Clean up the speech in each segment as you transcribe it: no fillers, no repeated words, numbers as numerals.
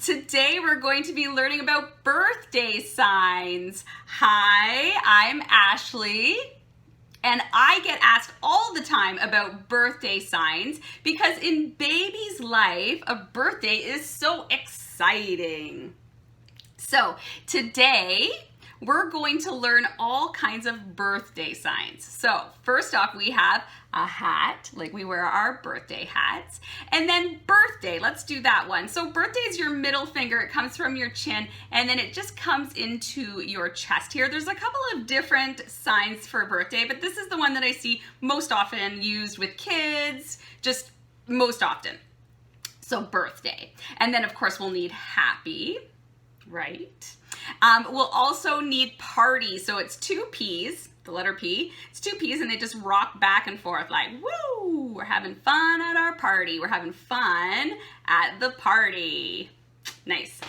Today we're going to be learning about birthday signs. Hi, I'm Ashley, and I get asked all the time about birthday signs because in baby's life, a birthday is so exciting. So today we're going to learn all kinds of birthday signs. So first off, we have a hat, like we wear our birthday hats, and then birthday, let's do that one. So birthday is your middle finger, it comes from your chin, and then it just comes into your chest here. There's a couple of different signs for birthday, but this is the one that I see most often used with kids, just most often. So birthday. And then of course we'll need happy, right? We'll also need party, so it's two P's, the letter P, it's two P's and they just rock back and forth like, woo, we're having fun at our party, we're having fun at the party. Nice.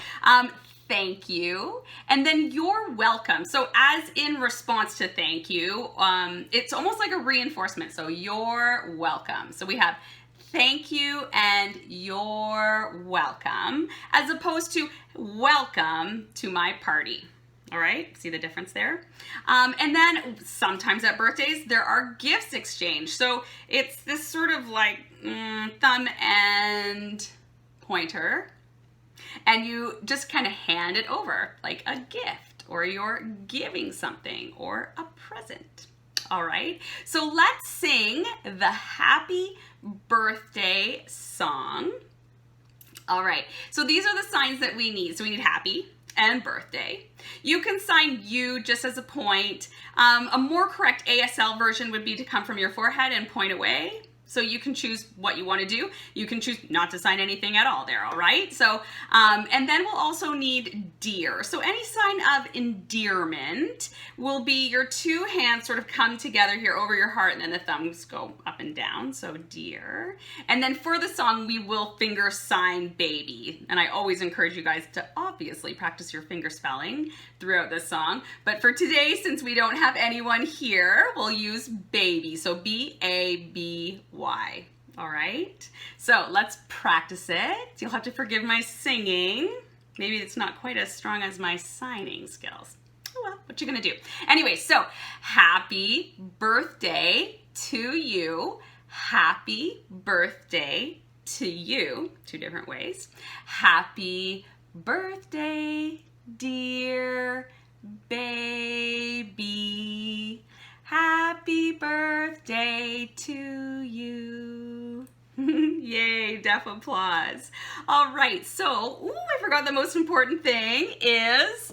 Thank you, and then you're welcome. So as in response to thank you, it's almost like a reinforcement, so you're welcome. So we have thank you and you're welcome, as opposed to welcome to my party. All right, see the difference there? And then sometimes at birthdays, there are gifts exchanged. So it's this sort of like thumb and pointer, and you just kind of hand it over like a gift, or you're giving something, or a present. All right, so let's sing the happy birthday song. All right, so these are the signs that we need. So we need happy and birthday. You can sign you just as a point. A more correct ASL version would be to come from your forehead and point away. So you can choose what you want to do. You can choose not to sign anything at all there, all right? So, and then we'll also need dear. So any sign of endearment will be your two hands sort of come together here over your heart, and then the thumbs go up and down, so dear. And then for the song, we will finger sign baby. And I always encourage you guys to obviously practice your finger spelling throughout this song. But for today, since we don't have anyone here, we'll use baby. So B-A-B-Y. All right, so let's practice it. You'll have to forgive my singing. Maybe it's not quite as strong as my signing skills. Oh well, what you gonna do? Anyway, so happy birthday to you. Happy birthday to you. Two different ways. Happy birthday, dear baby. Happy birthday to you. Yay, deaf applause. All right, so, I forgot the most important thing is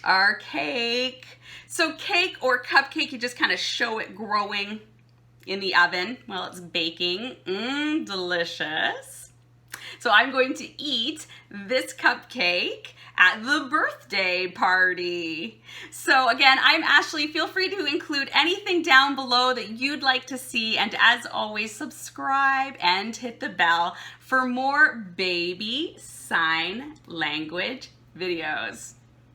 our cake. So cake or cupcake, you just kind of show it growing in the oven while it's baking. Delicious. So I'm going to eat this cupcake at the birthday party. So again, I'm Ashley. Feel free to include anything down below that you'd like to see. And as always, subscribe and hit the bell for more baby sign language videos.